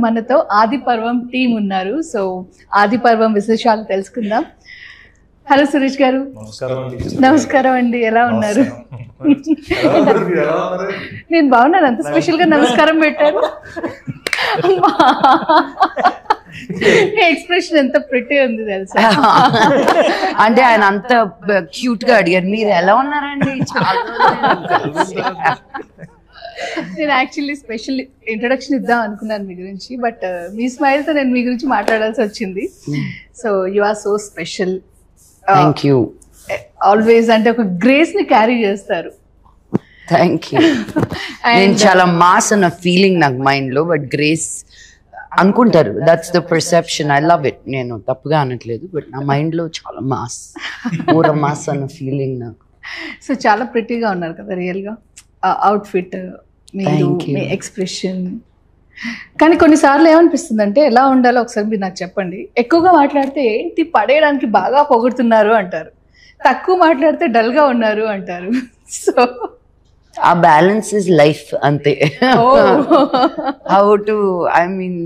మనతో ఆది పర్వం టీం ఉన్నారు. సో ఆది పర్వం విశేషాలు తెలుసుకుందాం. హలో సురేష్ గారు. నమస్కారం అండి, ఎలా ఉన్నారు? నేను బాగున్నాను. అంత స్పెషల్ గా నమస్కారం పెట్టారు. ఎక్స్ప్రెషన్ ఎంత ప్రిటీ ఉంది తెలుసా. అంటే ఆయన అంత క్యూట్ గా అడిగారు, మీరు ఎలా ఉన్నారండి? నేను యాక్చువల్లీ స్పెషల్ ఇంట్రొడక్షన్ ఇద్దాం అనుకున్నాను మీ గురించి, బట్ మీ స్మైల్ తో నేను మీ గురించి మాట్లాడాల్సి వచ్చింది. So you are so special. Thank you. Always అంటే ఒక గ్రేస్ ని క్యారీ చేస్తారు. Thank you. నేను చాలా మాస్ అన్న ఫీలింగ్ నాకు మైండ్ లో, బట్ గ్రేస్ అనుకుంటారు. That's the perception. I love it. నేను తప్పుగా అనట్లేదు, బట్ నా మైండ్ లో చాలా మాస్, పూర మాస్ అన్న ఫీలింగ్ నాకు. సో చాలా ప్రిటీగా ఉన్నారు కదా రియల్ గా. అవుట్ఫిట్, మీరు, మీ ఎక్స్ప్రెషన్. కానీ కొన్నిసార్లు ఏమనిపిస్తుంది అంటే ఎలా ఉండాలో ఒకసారి మీరు నాకు చెప్పండి. ఎక్కువగా మాట్లాడితే ఏంటి పడేయడానికి బాగా పొగుడుతున్నారు అంటారు, తక్కువ మాట్లాడితే డల్ గా ఉన్నారు అంటారు. సో ఆ బ్యాలెన్స్ ఇస్ లైఫ్ అంతే. హౌ టు, ఐ మీన్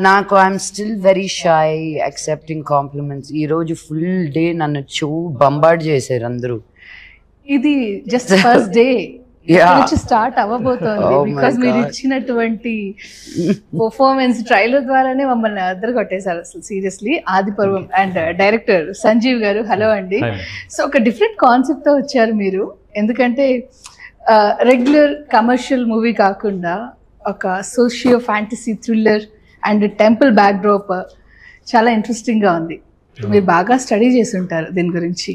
నాకు I'm still very shy accepting compliments. ఈ రోజు ఫుల్ డే నన్ను బంబార్డ్ చేశారు అందరూ. ఇది జస్ట్ ఫస్ట్ డే స్టార్ట్ అవ్వబోతోంది. బికాస్ మీరు ఇచ్చినటువంటి పర్ఫార్మెన్స్ ట్రైలర్ ద్వారానే మమ్మల్ని అద్దరు కొట్టేశారు అసలు సీరియస్లీ. ఆది పర్వం అండ్ డైరెక్టర్ సంజీవ్ గారు, హలో అండి. సో ఒక డిఫరెంట్ కాన్సెప్ట్ తో వచ్చారు మీరు. ఎందుకంటే రెగ్యులర్ కమర్షియల్ మూవీ కాకుండా ఒక socio fantasy thriller and temple back drop చాలా ఇంట్రెస్టింగ్ గా ఉంది. మీరు బాగా స్టడీ చేసి ఉంటారు దీని గురించి.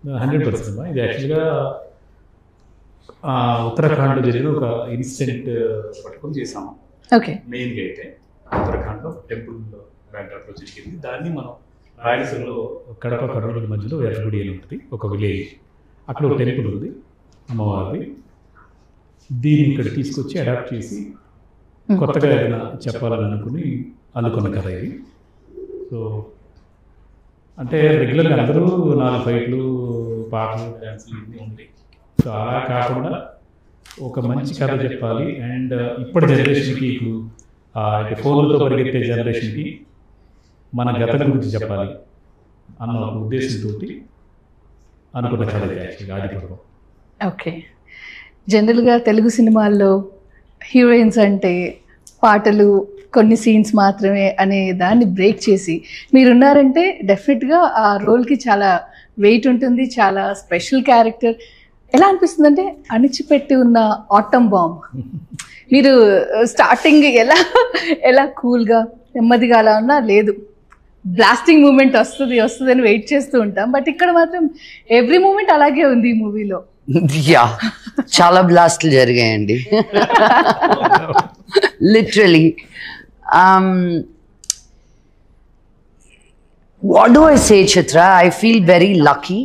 100%. ఇది యాక్చువల్గా ఉత్తరాఖండ్లో జరిగిన ఒక ఇన్సిడెంట్ పట్టుకొని చేసాము. ఓకే. మెయిన్గా అయితే ఉత్తరాఖండ్లో టెంపుల్ బ్యాక్డ్రాప్లో జరిగింది. దాన్ని మనం రాయలసీమలో కడప కర్నూలు మధ్యలో ఎర్రగుడి అని ఉంటుంది, ఒక విలేజ్. అక్కడ ఒక టెంపుల్ ఉంది అమ్మవారిది. దీన్ని ఇక్కడ తీసుకొచ్చి అడాప్ట్ చేసి కొత్తగా ఏదైనా చెప్పాలని అనుకుని అనుకున్న కథ ఇది. సో అంటే రెగ్యులర్గా అందరూ 4 ఫైట్లు, పాటలు, డ్యాన్సులు ఇవన్నీ ఉంటాయి. సో అలా కాకుండా ఒక మంచి కథ చెప్పాలి. అండ్ ఇప్పటి జనరేషన్కి, ఇప్పుడు అంటే ఫోన్లతో పరిగెత్తే జనరేషన్కి మన గతం గురించి చెప్పాలి అన్న ఒక ఉద్దేశంతో అనుకున్న కథ యాక్చువల్గా ఆది పర్వం. ఓకే. జనరల్గా తెలుగు సినిమాల్లో హీరోయిన్స్ అంటే పాటలు, కొన్ని సీన్స్ మాత్రమే అనే దాన్ని బ్రేక్ చేసి మీరున్నారంటే డెఫినెట్గా ఆ రోల్కి చాలా వెయిట్ ఉంటుంది, చాలా స్పెషల్ క్యారెక్టర్. ఎలా అనిపిస్తుంది అంటే అణిచిపెట్టి ఉన్న ఆటమ్ బాంబ్ మీరు స్టార్టింగ్ ఎలా కూల్గా నెమ్మదిగా అలా ఉన్నా, లేదు బ్లాస్టింగ్ మూమెంట్ వస్తుంది అని వెయిట్ చేస్తూ ఉంటాం. బట్ ఇక్కడ మాత్రం ఎవ్రీ మూమెంట్ అలాగే ఉంది ఈ మూవీలో. యా, చాలా బ్లాస్ట్లు జరిగాయండి literally. What do I say Chitra, I feel very lucky.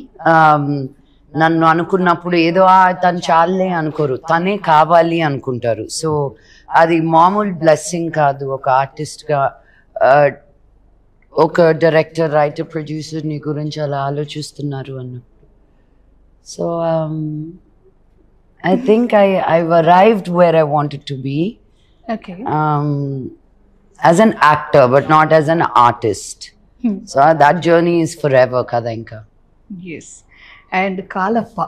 నన్ను అనుకున్నప్పుడు ఏదో తను చాలే అనుకోరు, తనే కావాలి అనుకుంటారు. సో అది మామూలు బ్లెస్సింగ్ కాదు. ఒక ఆర్టిస్ట్గా, ఒక డైరెక్టర్, రైటర్, ప్రొడ్యూసర్ నీ గురించి అలా ఆలోచిస్తున్నారు అన్నప్పుడు. So I think I've arrived where I wanted to be. Okay. As an actor, but not as an artist. So that journey is forever, kada inka. Yes. And Kalappa.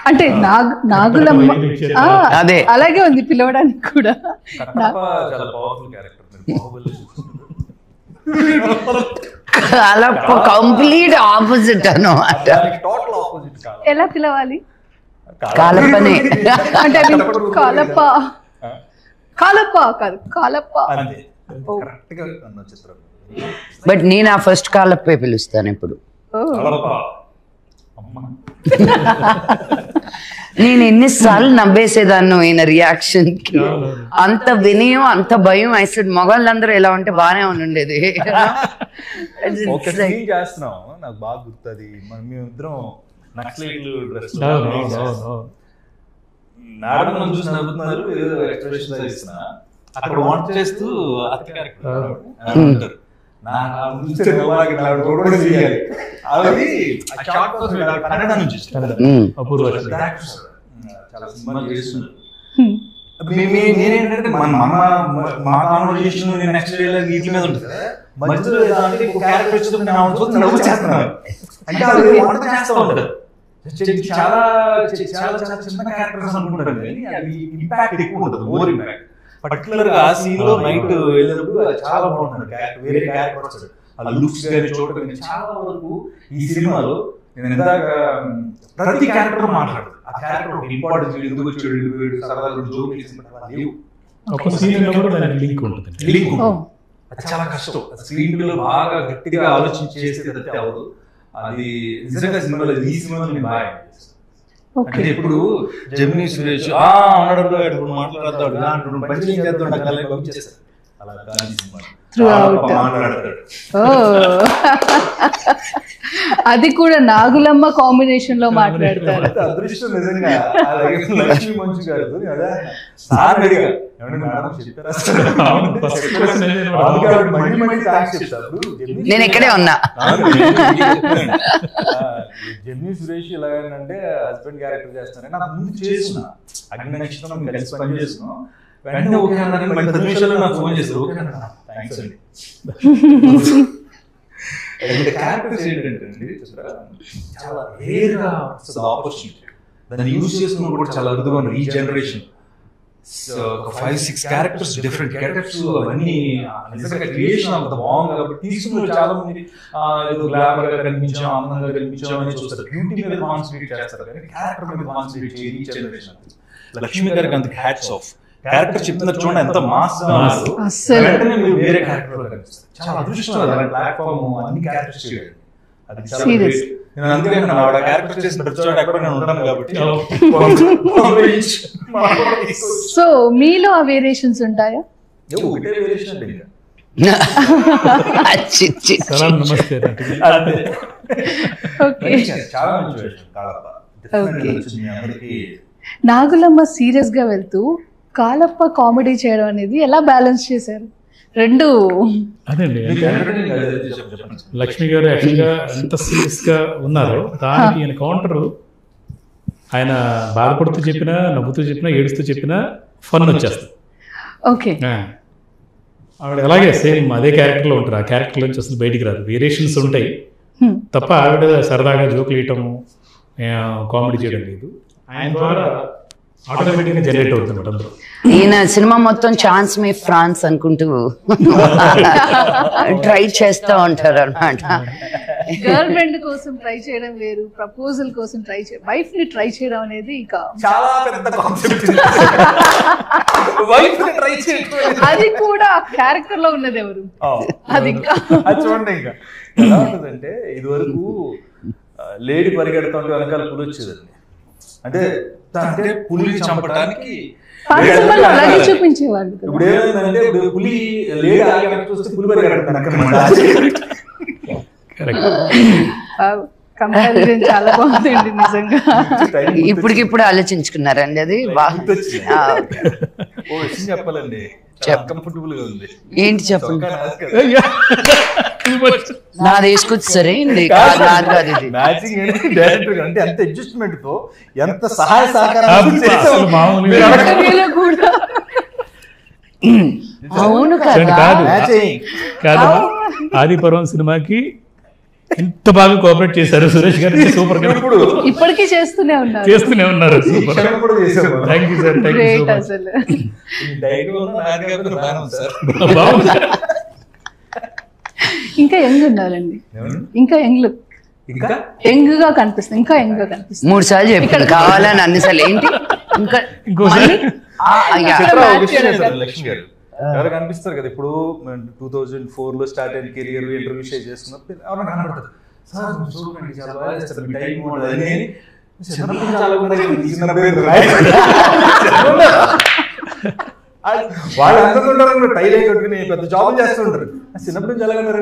అంటే నాగులమ్మ అదే అలాగే ఉంది పిలవడానికి కూడా. కాలప్ప కంప్లీట్ ఆపోజిట్ అన్నమాట. ఎలా పిలవాలి? కాలప్పనే అంటే కాలప్ప కాదు, కాలప్ప. బట్ నేను ఆ ఫస్ట్ కాలప్పే పిలుస్తాను ఇప్పుడు. నేను ఎన్నిసార్లు నవ్వేసేదాన్ని ఈయన రియాక్షన్ కి. అంత వినయం, అంత భయం. అసలు మగవాళ్ళందరూ ఎలా ఉంటే బాగానే ఉండేది. నాకు బాగా గుర్తుంది, మేమిద్దరం నక్సలైట్లు డ్రెస్ నాడమని చూసి నవ్వుతున్నారు, ఏదో ఎక్స్ప్రెషన్ ఇస్తున్నా అక్కడ వంట చేస్తూ అత్త క్యారెక్టర్ చాలా సినిమాలు చేస్తున్నారు. నేనేంటంటే మా కాన్వర్జేషన్ నెక్స్ట్ వీటి మీద ఉంటుంది కదా, మధ్యలో క్యారెక్టర్ వచ్చినప్పుడు నేను నవ్వు చేస్తున్నాను అంటే అది వంట చేస్తూ ఉంటారు. చాలా చాలా చాలా చిన్న క్యారెక్టర్స్ అనుకుంటారు కానీ అది ఇంపాక్ట్ ఎక్కువ ఉంటుంది, మోర్ ఇంపాక్ట్. పర్టికులర్ గా ఆ సీన్ లో నైట్ వెళ్ళినప్పుడు చాలా బాగుంటుంది క్యారెక్టర్, వేరే క్యారెక్టర్ వస్తాడు, ఆ లుక్స్ కానీ చూడటం చాలా వరకు ఈ సినిమాలో నేను ఇందాక ప్రతి క్యారెక్టర్ మాట్లాడదు. ఆ క్యారెక్టర్ ఒక ఇంపార్టెన్స్, ఎందుకు వచ్చాడు, సరదాగా జోక్ లేవు, ఒక సీన్ లో కూడా దానికి లింక్ ఉంటుంది. లింక్ అది చాలా కష్టం. స్క్రీన్ లో బాగా గట్టిగా ఆలోచించి చేసేది అవ్వదు. అది నిజంగా సినిమాలో ఈ సినిమాలో నేను బాగా అంటే ఇప్పుడు జెమినీ సురేష్ ఉన్నాడు మాట్లాడతాడు పరిచయం చేస్తాడు అలా మాట్లాడతాడు. అది కూడా నాగులమ్మ కాంబినేషన్ లో మాట్లాడతారు. అదృష్టం నిజంగా. లక్ష్మీ మంచు గారు సార్ అడిగా నేను ఇక్కడే ఉన్నా. జెమినీ సురేష్ ఇలాగంటే హస్బెండ్ క్యారెక్టర్ చేస్తానని నాకు ముందు చేస్తున్నా, అగ్ని నక్షత్రం కలిసి పని చేస్తున్నాం. వెంటనే ఓకే అన్నారు, 10 నిమిషాల్లో నాకు ఫోన్ చేస్తారు, ఓకే అన్నా థ్యాంక్స్ అండి. క్యారెక్టర్స్ ఏంటంటే చాలా రేర్ గా వస్తుంది ఆపర్చునిటీ, దాన్ని యూజ్ చేసుకున్న కూడా చాలా అరుదుగా ఉన్నారు ఈ జనరేషన్. ఒక 5-6 క్యారెక్టర్స్, డిఫరెంట్ క్యారెక్టర్స్, అవన్నీ నిజంగా క్రియేషన్ అంత బాగుంది కాబట్టి తీసుకున్న చాలా మంది ఏదో గ్లామర్ గా కనిపించాం, అందంగా కనిపించాం అని చూస్తారు, బ్యూటీ మీద కాన్సన్ట్రేట్ చేస్తారు కానీ క్యారెక్టర్ మీద కాన్సన్ట్రేట్ చేయని ఈ జనరేషన్. లక్ష్మి గారికి అంత హ్యాట్స్ ఆఫ్. క్యారెక్టర్ చెప్తున్నారు చూడండి ఎంత మాస్ గా ఉన్నారు, వెంటనే మీరు వేరే క్యారెక్టర్ కనిపిస్తారు. చాలా అదృష్టం ప్లాట్ఫామ్ అన్ని క్యారెక్టర్స్ చేయాలి, అది చాలా గ్రేట్. నేను అందుకే ఆవిడ క్యారెక్టర్ చేసిన ప్రతి చోట ఎక్కడ నేను ఉంటాను కాబట్టి. సో మీలో ఆ వేరియేషన్స్ ఉంటాయా? ఒకటే వేరియేషన్ అంటే చాలా మంచి అందరికి. నాగులమ్మ సీరియస్ గా వెళ్తూ కాలప్ప కామెడీ చేయడం అనేది ఎలా బ్యాలెన్స్ చేశారు రెండు? అదండి, లక్ష్మి గారు యాక్చువల్గా ఎంత సీరియస్ గా ఉన్నారో దానికి ఈయన కౌంటర్. ఆయన బాధపడుతూ చెప్పినా, నవ్వుతూ చెప్పినా, ఏడుస్తూ చెప్పినా ఫన్ వచ్చేస్తుంది. ఓకే, ఆవిడ అలాగే సేమ్ అదే క్యారెక్టర్లో ఉంటారు. ఆ క్యారెక్టర్ నుంచి అసలు బయటికి రాదు, వేరియేషన్స్ ఉంటాయి తప్ప ఆవిడ సరదాగా జోకులు వేయటం, కామెడీ చేయడం లేదు. ఆయన ద్వారా ఆటోమేటిక్గా జనరేట్ అవుతుంది అందరూ. ఈయన సినిమా మొత్తం ఛాన్స్ మీ ఫ్రాన్స్ అనుకుంటూ ట్రై చేస్తూ ఉంటారు అనమాట. గర్ల్ ఫ్రెండ్ కోసం ట్రై చేయడం వేరు, ప్రపోజల్ కోసం ట్రై చేయడం, వైఫ్ ని ట్రై చేయడం అనేది ఇంకా చాలా పెద్ద కాన్సెప్ట్. వైఫ్ ని ట్రై చేయడం అది కూడా క్యారెక్టర్ లో ఉన్నది ఎవరు? అది ఇంకా చూడండి. ఇంకా ఎలా ఉంటుందంటే ఇది వరకు లేడీ పరిగెడుతుంటే వెనకాల పులి వచ్చేదండి. అంటే అంటే పులిని చంపడానికి చూపించేవాళ్ళు. ఇప్పుడు ఏమైందంటే ఇప్పుడు పులి లేడీ ఆగి చూస్తే పులి పరిగెడుతుంది. కంపారిజన్ చాలా బాగుందండి నిజంగా. ఇప్పటికిప్పుడు ఆలోచించుకున్నారండి అది. ఓ విషయం చెప్పాలండి, కంఫర్టబుల్ గా ఉంది. ఏంటి చెప్పండి? నాది వేసుకొచ్చి సరే డైరెక్టర్ అంటే ఎంత అడ్జస్ట్మెంట్ తో ఎంత సహాయ సహకారం. అవును కాదు, ఆదిపర్వం సినిమాకి ఎంత బాగా కోఆపరేట్ చేశారు సురేష్ గారు. సూపర్ గా ఇప్పటికీ చేస్తూనే ఉన్నారు. Thank you sir, thank you so much. ఇంకా యంగ్ ఉండాలండి, ఇంకా యంగ్ లుక్, యంగ్ గా కనిపిస్తుంది, ఇంకా యంగ్ గా కనిపిస్తుంది. 3 సార్లు చెప్పాను కావాలని, అన్నిసార్లు ఏంటి ఇంకా లక్ష్మి గారు ఎవరు కనిపిస్తారు కదా. ఇప్పుడు 2004 లో స్టార్ట్ అయిన కెరియర్ ఇంటర్వ్యూ షేర్ చేసుకున్నప్పుడు ఎవరైనా కనబడతారు, సార్ చూడండి చాలా బాగా చేస్తారు, మీ టైం అని. వాళ్ళు అందరూ టైల్ అయి కొట్టుకుని పెద్ద జాబ్ చేస్తుంటారు. చిన్నప్పటి నుంచి ఎలాగన్నారు?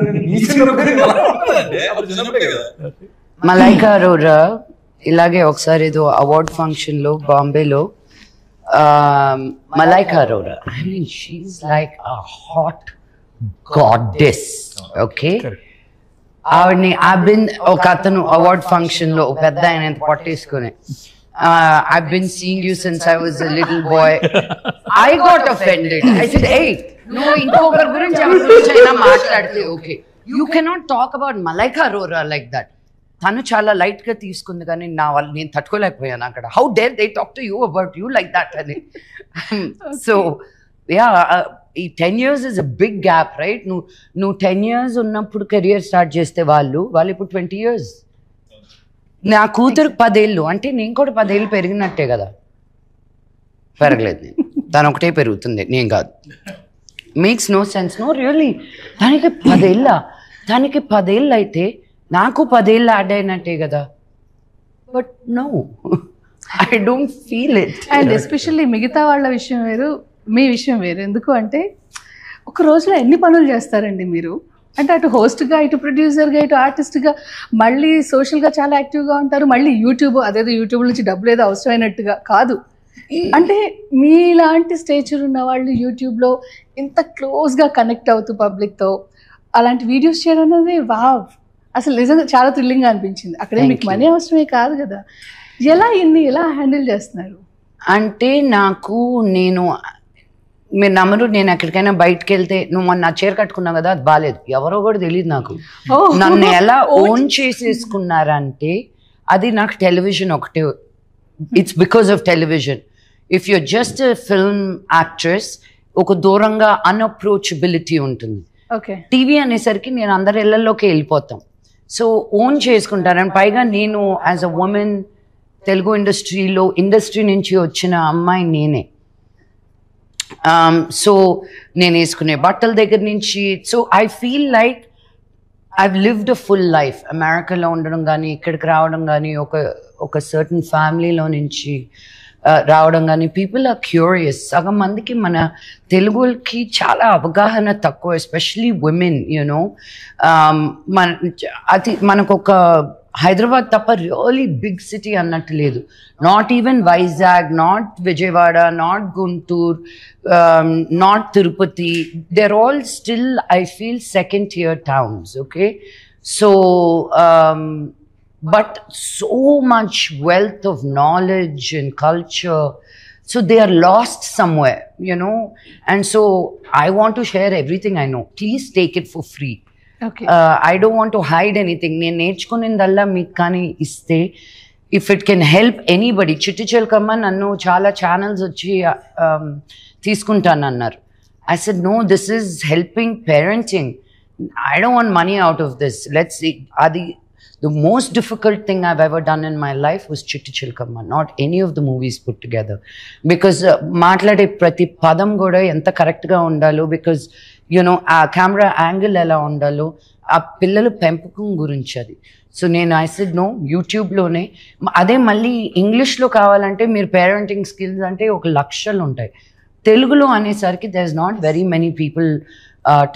మలైకా అరోరా ఇలాగే ఒకసారి ఏదో అవార్డ్ ఫంక్షన్ లో బాంబేలో Malaika Arora. I mean, she's like a hot goddess. Okay. ఆవిడ్ని ఒక అతను అవార్డ్ ఫంక్షన్ లో పెద్ద ఆయన పట్టేసుకుని I've been seeing you since I was a little boy. I got offended. I said, hey, no, ఇంకొకరి గురించి ఎవరి గురించి అయినా మాట్లాడితే okay. You cannot talk about Malaika Arora like that. తను చాలా లైట్ గా తీసుకుంది కానీ నేను తట్టుకోలేకపోయాను అక్కడ. How dare they talk to you about you like that అని. సో యా, ఈ 10 years is a big gap, right? నువ్వు 10 years ఉన్నప్పుడు కెరియర్ స్టార్ట్ చేస్తే వాళ్ళు ఇప్పుడు 20 years. నా కూతురు 10 ఏళ్ళు అంటే నేను కూడా 10 ఏళ్ళు పెరిగినట్టే కదా. పెరగలేదు నేను, తను ఒకటే పెరుగుతుంది, నేను కాదు. Makes no sense. No really. దానికి 10 ఏళ్ళు అయితే నాకు 10 ఏళ్ళు యాడ్ అయినట్టే కదా. But no, I don't feel it. And especially మిగతా వాళ్ళ విషయం వేరు, మీ విషయం వేరు. ఎందుకు అంటే ఒక రోజులో ఎన్ని పనులు చేస్తారండి మీరు? అంటే అటు హోస్ట్గా, ఇటు ప్రొడ్యూసర్గా, ఇటు ఆర్టిస్ట్గా, మళ్ళీ సోషల్గా చాలా యాక్టివ్గా ఉంటారు. మళ్ళీ యూట్యూబ్, అదేదో యూట్యూబ్ నుంచి డబ్బులు ఏదో అవసరమైనట్టుగా కాదు. అంటే మీలాంటి స్టేచర్ ఉన్న వాళ్ళు యూట్యూబ్లో ఇంత క్లోజ్గా కనెక్ట్ అవుతూ పబ్లిక్తో అలాంటి వీడియోస్ చేయడం అనేది వావ్, అసలు నిజంగా చాలా థ్రిల్లింగ్గా అనిపించింది. అక్కడే మీకు మనీ అవసరమే కాదు కదా. ఎలా హ్యాండిల్ చేస్తున్నారు? అంటే మీరు నమ్మరు, నేను ఎక్కడికైనా బయటకు వెళ్తే నువ్వు మొన్న చీర కట్టుకున్నావు కదా, అది బాగాలేదు, ఎవరో కూడా తెలియదు నాకు. నన్ను ఎలా ఓన్ చేసేసుకున్నారంటే అది నాకు టెలివిజన్ ఒకటే. It's because of television. If you're just film actress, ఒక దూరంగా అన్అప్రోచబిలిటీ ఉంటుంది. టీవీ అనేసరికి నేను అందరి ఇళ్లలోకి వెళ్ళిపోతాం. సో ఓన్ చేసుకుంటారు. అండ్ పైగా నేను as a women Telugu industry నుంచి వచ్చిన అమ్మాయి నేనే. సో నేను వేసుకునే బట్టల దగ్గర నుంచి, so I feel like I've lived a full life. అమెరికాలో ఉండడం కానీ, ఇక్కడికి రావడం కానీ, ఒక సర్టన్ ఫ్యామిలీలో నుంచి రావడం కానీ, పీపుల్ ఆర్ క్యూరియస్. సగం మందికి మన తెలుగుకి చాలా అవగాహన తక్కువ, ఎస్పెషలీ విమెన్. యూనో, మనకు ఒక హైదరాబాద్ తప్ప రియలీ బిగ్ సిటీ అన్నట్టు లేదు. Not even Vizag, not Vijayawada, not Guntur, not Tirupati. they're all still, I feel, second tier towns. Okay, so but so much wealth of knowledge and culture, so they are lost somewhere, you know. And so I want to share everything I know. Please take it for free. Okay. I don't want to hide anything. నేను నేర్చుకునేదల్లా మీకు కానీ ఇస్తే, if it can help anybody. చిట్టి చిలకమ్మ నన్ను చాలా channels వచ్చి తీసుకుంటానన్నారు. I said, no, this is helping parenting. I don't want money out of this. Let's see. The most difficult thing I've ever done in my life was Chitti Chilkamma, not any of the movies put together. Because maatlade prati padam kuda enta correct ga undalo, because you know a camera angle ela undalo, aa pillalu pempakum gurinchi adi. So I said, no, YouTube lone ade malli English lo kavalante meer parenting skills ante oka lakshalu untayi. Telugulo anesariki there's not very many people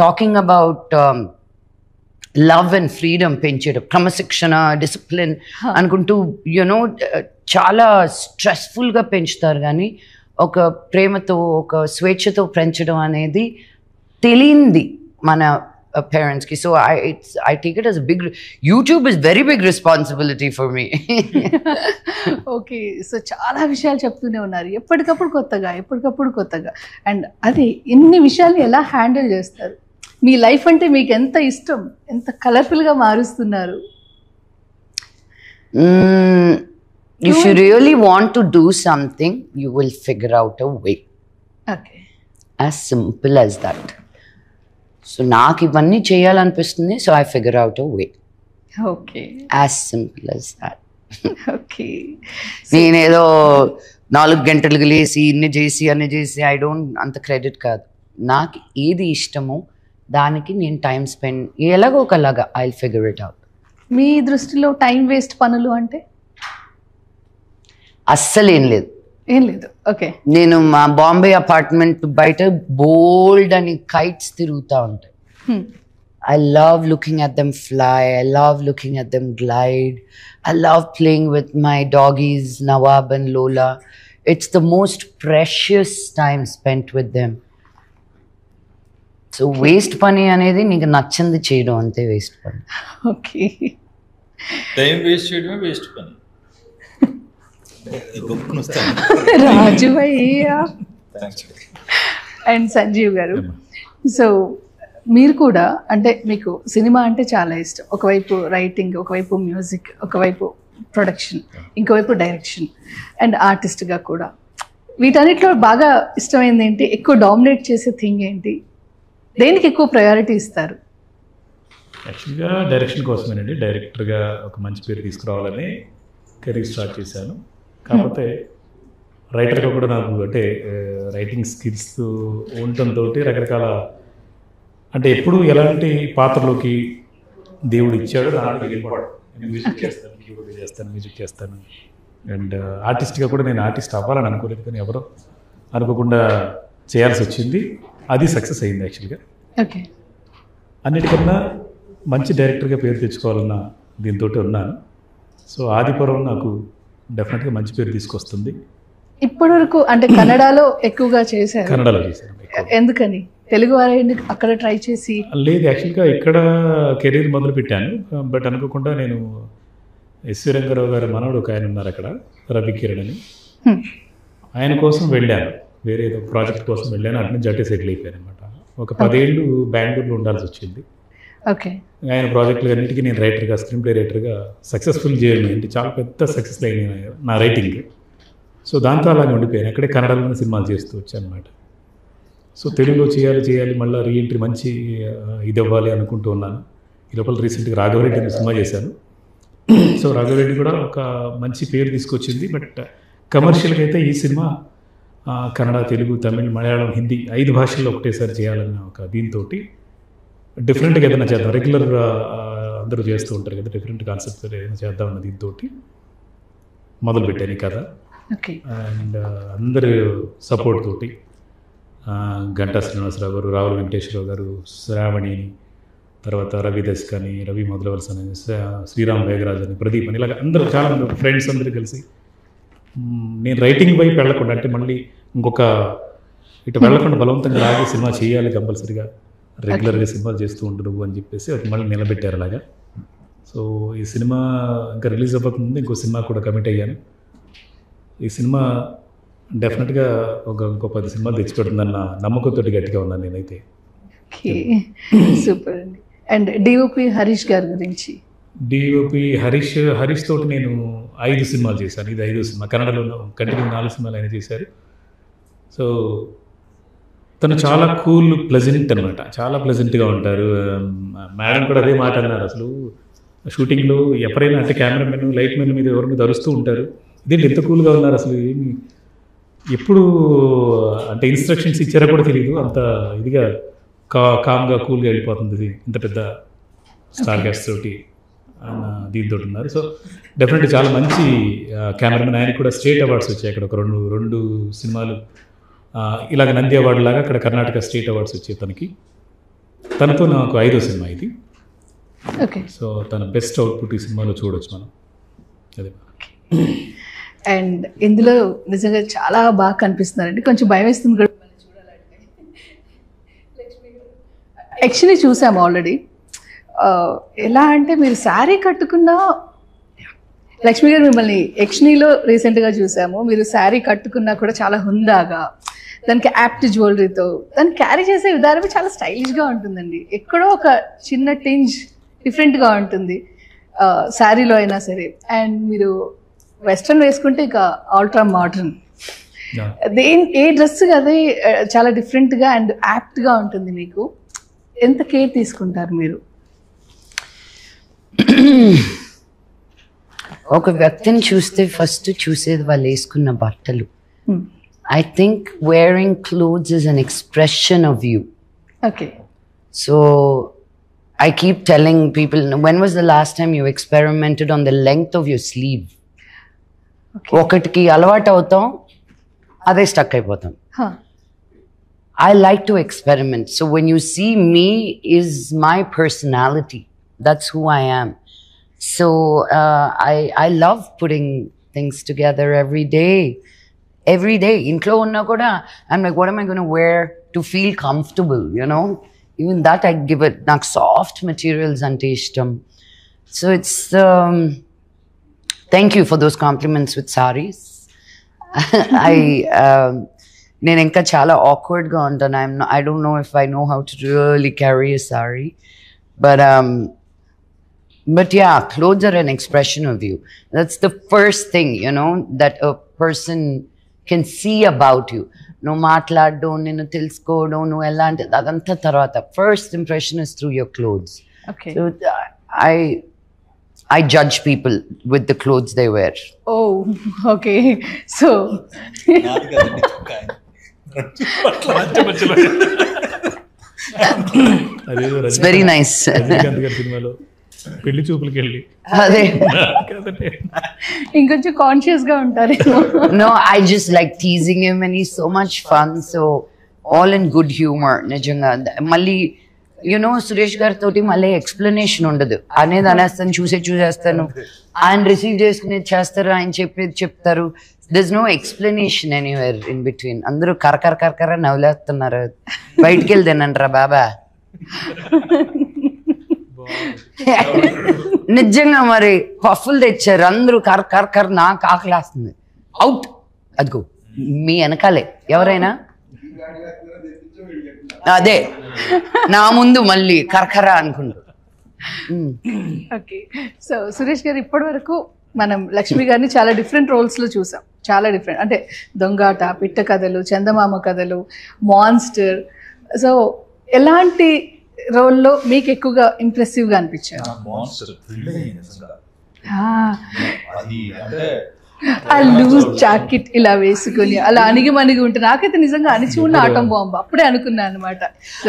talking about love and freedom పెంచేటప్పుడు, క్రమశిక్షణ, discipline అనుకుంటూ you know చాలా స్ట్రెస్ఫుల్గా పెంచుతారు. కానీ ఒక ప్రేమతో, ఒక స్వేచ్ఛతో పెంచడం అనేది తెలియంది మన పేరెంట్స్కి. So I take it as a big, YouTube is very big responsibility for me. Okay, so చాలా విషయాలు చెప్తూనే ఉన్నారు, ఎప్పటికప్పుడు కొత్తగా. అండ్ అదే ఇన్ని విషయాల్ని ఎలా హ్యాండిల్ చేస్తారు? మీ లైఫ్ అంటే మీకు ఎంత ఇష్టం, ఎంత కలర్ఫుల్గా మారుస్తున్నారు? If you really want to do something, you will figure out a way. Okay. As simple as that. So నాకు ఇవన్నీ చేయాలనిపిస్తుంది, so I figure out a way. Okay. As simple as that. Okay. నేనేదో 4 గంటలకు లేసి ఇన్ని చేసి అన్ని చేసి అంత క్రెడిట్ కాదు. నాకు ఏది ఇష్టమో దానికి నేను టైం స్పెండ్ ఎలాగో ఒకలాగా I will figure it out. మీ దృష్టిలో టైం వేస్ట్ పనులు అంటే అస్సలు ఏం లేదు. ఓకే. నేను మా బాంబే అపార్ట్మెంట్ బయట బోల్డ్ అని కైట్స్ తిరుగుతూ ఉంటాయి. I love looking at them fly. I love looking at them glide. I love playing with my doggies, Nawab and Lola. It's the most precious time spent with them. So waste పని అనేది నీకు నచ్చింది చేయడం అంతే waste పని. Okay. Time waste చేయడమే waste పని. గొప్పని వస్తాను. రాజు అయ్యా అండ్ సంజీవ్ గారు, సో మీరు కూడా అంటే మీకు సినిమా అంటే చాలా ఇష్టం. ఒకవైపు రైటింగ్, ఒకవైపు మ్యూజిక్, ఒకవైపు ప్రొడక్షన్, ఇంకోవైపు డైరెక్షన్ అండ్ ఆర్టిస్ట్గా కూడా. వీటన్నిటిలో బాగా ఇష్టమైంది ఏంటి? ఎక్కువ డామినేట్ చేసే థింగ్ ఏంటి? దేనికి ఎక్కువ ప్రయారిటీ ఇస్తారు? యాక్చువల్గా డైరెక్షన్ కోసమేనండి. డైరెక్టర్గా ఒక మంచి పేరు తీసుకురావాలని కెరీర్ స్టార్ట్ చేశాను. కాకపోతే రైటర్గా కూడా నాకు అంటే రైటింగ్ స్కిల్స్ ఉండటంతో రకరకాల అంటే ఎప్పుడు ఎలాంటి పాత్రలోకి దేవుడు ఇచ్చాడో దాంట్లో వెళ్ళిపోవడం. మ్యూజిక్ చేస్తాను, కీబోర్డ్ చేస్తాను, మ్యూజిక్ చేస్తాను. అండ్ ఆర్టిస్ట్గా కూడా నేను ఆర్టిస్ట్ అవ్వాలని అనుకోలేదు, కానీ ఎవరో అనుకోకుండా చేయాల్సి వచ్చింది. అది సక్సెస్ అయింది యాక్చువల్గా. ఓకే. అన్నిటికన్నా మంచి డైరెక్టర్గా పేరు తెచ్చుకోవాలన్న దీంతో ఉన్నాను. సో ఆదిపురం నాకు డెఫినెట్గా మంచి పేరు తీసుకొస్తుంది. ఇప్పటి వరకు అంటే కన్నడలో ఎక్కువగా చేశారు. కన్నడలో చేశాను. ఎందుకని తెలుగు వారిని అక్కడ ట్రై చేసి? లేదు, యాక్చువల్గా ఇక్కడ కెరీర్ మొదలు పెట్టాను. బట్ అనుకోకుండా నేను ఎస్వి రంగారావు గారి మనవడు ఒక ఆయన ఉన్నారు అక్కడ, రవి కిరణ్ అని. ఆయన కోసం వెళ్ళాను, వేరే ఏదో ప్రాజెక్ట్ కోసం వెళ్ళాను. అటు నుంచి అటే సెటిల్ అయిపోయాను అనమాట. ఒక 10 ఏళ్ళు బెంగళూరులో ఉండాల్సి వచ్చింది. ఓకే. ఆయన ప్రాజెక్టులు అన్నింటికీ నేను రైటర్గా, స్క్రీన్ ప్లే రైటర్గా సక్సెస్ఫుల్ చేయాలి అంటే చాలా పెద్ద సక్సెస్ అయినాయి నా రైటింగ్. సో దాంతో అలాగే ఉండిపోయాను. అక్కడే కన్నడలోనే సినిమాలు చేస్తూ వచ్చాను అనమాట. సో తెలుగులో చేయాలి మళ్ళీ రీఎంట్రీ మంచి ఇది అవ్వాలి అనుకుంటూ ఉన్నాను. ఈ లోపల రీసెంట్గా రాఘవరెడ్డి అనే సినిమా చేశాను. సో రాఘవరెడ్డి కూడా ఒక మంచి పేరు తీసుకొచ్చింది. బట్ కమర్షియల్గా అయితే ఈ సినిమా కన్నడ, తెలుగు, తమిళ్, మలయాళం, హిందీ 5 భాషల్లో ఒకటేసారి చేయాలన్న ఒక దీంతో డిఫరెంట్గా ఏదైనా చేద్దాం. రెగ్యులర్ అందరూ చేస్తూ ఉంటారు కదా, డిఫరెంట్ కాన్సెప్ట్ ఏదైనా చేద్దామన్న దీంతో మొదలుపెట్టాను ఈ కథ. అండ్ అందరి సపోర్ట్ తోటి గంటా శ్రీనివాసరావు గారు, రావుల వెంకటేశ్వరరావు గారు, శ్రావణి, తర్వాత రవి దస్కని, రవి మొదలవలస అని, శ్రీరామ్ వేగరాజ్ అని, ప్రదీప్ అని, ఇలాగ అందరూ చాలా మంది ఫ్రెండ్స్ అందరూ కలిసి నేను రైటింగ్ వైపు వెళ్ళకుండా అంటే మళ్ళీ ఇంకొక ఇటు వెళ్ళకుండా బలవంతంగా లాగే సినిమా చేయాలి కంపల్సరీగా, రెగ్యులర్గా సినిమాలు చేస్తూ ఉంటారు అని చెప్పేసి అది మళ్ళీ నిలబెట్టారు అలాగా. సో ఈ సినిమా ఇంకా రిలీజ్ అవ్వకముందు ఇంకో సినిమా కూడా కమిట్ అయ్యాను. ఈ సినిమా డెఫినెట్గా ఇంకో 10 సినిమాలు తెచ్చిపెడుతుందన్న నమ్మకంతో గట్టిగా ఉన్నాను నేనైతే. సూపర్ అండి. అండ్ డిఓపి హరీష్ గారి గురించి? డిఓపి హరీష్ తోటి నేను 5 సినిమాలు చేశాను. ఇది 5వ సినిమా. కన్నడలో కంటిన్యూ 4 సినిమాలు ఆయన చేశారు. సో తను చాలా కూల్, ప్లెజెంట్ అనమాట. చాలా ప్లెజెంట్గా ఉంటారు. మేడం కూడా అదే మాట అన్నారు, అసలు షూటింగ్లో ఎవరైనా అంటే కెమెరామెన్, లైట్ మెన్ మీద ఎవరి మీద అరుస్తూ ఉంటారు, దీంట్లో ఎంత కూల్గా ఉన్నారు అసలు, ఏమి ఎప్పుడు అంటే ఇన్స్ట్రక్షన్స్ ఇచ్చారో కూడా తెలియదు, అంత ఇదిగా కామ్గా కూల్గా వెళ్ళిపోతుంది ఇంత పెద్ద స్టార్ క్యాస్ట్ తోటి ఆయన దీంతో ఉన్నారు. సో డెఫినెట్గా చాలా మంచి కెమెరామెన్. ఆయనకి కూడా స్టేట్ అవార్డ్స్ వచ్చాయి అక్కడ, ఒక రెండు సినిమాలు ఇలాగ నంది అవార్డు లాగా అక్కడ కర్ణాటక స్టేట్ అవార్డ్స్ వచ్చాయి తనకి. తనతో నాకు 5వ సినిమా ఇది. ఓకే. సో తన బెస్ట్ అవుట్పుట్ ఈ సినిమాలో చూడవచ్చు మనం. అదే. అండ్ ఇందులో నిజంగా చాలా బాగా కనిపిస్తున్నారండి. కొంచెం భయం వేస్తుంది కూడా చూడాలంటే. యక్షిని చూసాము ఆల్రెడీ. ఎలా అంటే మీరు శారీ కట్టుకున్నా, లక్ష్మి గారు మిమ్మల్ని యక్షినిలో రీసెంట్గా చూసాము, మీరు శారీ కట్టుకున్నా కూడా చాలా హుందాగా, దానికి యాప్ట్ జ్యువెలరీతో దాన్ని క్యారీ చేసే విధానం చాలా స్టైలిష్గా ఉంటుందండి. ఎక్కడో ఒక చిన్న టింజ్ డిఫరెంట్గా ఉంటుంది శారీలో అయినా సరే. అండ్ మీరు వెస్ట్రన్ వేసుకుంటే ఇక ఆల్ట్రా మోడర్న్, ఏ డ్రెస్ అదే చాలా డిఫరెంట్గా అండ్ యాప్ట్గా ఉంటుంది. మీకు ఎంత కేర్ తీసుకుంటారు మీరు? ఒక వ్యక్తిని చూస్తే ఫస్ట్ చూసేది వాళ్ళు వేసుకున్న బట్టలు. I think wearing clothes is an expression of you. Okay. So I keep telling people, when was the last time you experimented on the length of your sleeve? ఒకటికి అలవాటు అవుతాం, అదే స్టక్ అయిపోతాం. I like to experiment. So when you see me is my personality. That's who I am. So I love putting things together every day. Every day. Intlo unna kuda I'm like, what am I going to wear to feel comfortable, you know? Even that I give it నాకు soft materials ante ishtam. So it's thank you for those compliments with sarees. నేను ఇంకా చాలా awkwardగా ఉంటాను. I don't know if I know how to really carry a sari, but yeah, clothes are an expression of you. That's the first thing, you know, that a person can see about you. No మాట్లాడడం, నిన్ను తెలుసుకోవడం, నువ్వు ఎలాంటి అదంతా తర్వాత. First impression is through your clothes. Okay. So I judge people with the clothes they wear. Oh, okay. So it's very nice. సినిమాలో పెళ్లి చూపులకి వెళ్ళి అదే. ఇంకొంచెం కాన్షియస్ గా ఉంటారు. No, I just like teasing him and he's so much fun. So all in good humor. నిజంగా మళ్ళీ సురేష్ గారితో మళ్ళీ ఎక్స్ప్లెనేషన్ ఉండదు. అనేది అనేస్తాను, చూసేస్తాను, ఆయన రిసీవ్ చేసుకునేది చేస్తారు, ఆయన చెప్పేది చెప్తారు. there's no explanation anywhere in between. అందరూ కరకర నవ్వులేస్తున్నారు. బయటికి వెళ్తేనంటారా బాబా? నిజంగా మరి పఫ్ఫులు తెచ్చారు, అందరూ కరకర, నాకు ఆకలేస్తుంది, అవుట్. అదిగో మీ వెనకాలే ఎవరైనా అదే నా ముందు మళ్ళీ కరకర అనుకుంటూ. ఓకే. సో సురేష్ గారు, ఇప్పటి వరకు మనం లక్ష్మి గారిని చాలా డిఫరెంట్ రోల్స్లో చూసాం. చాలా డిఫరెంట్, అంటే దొంగాట, పిట్ట కథలు, చందమామ కథలు, మాన్స్టర్. సో ఎలాంటి రోల్లో మీకు ఎక్కువగా ఇంప్రెసివ్గా అనిపించారు? ఆ లూజ్ జాకెట్ ఇలా వేసుకుని అలా అణిగి ఉంటే నాకైతే నిజంగా అణిచి ఉన్న ఆటం బాంబు అప్పుడే అనుకున్నాను అనమాట.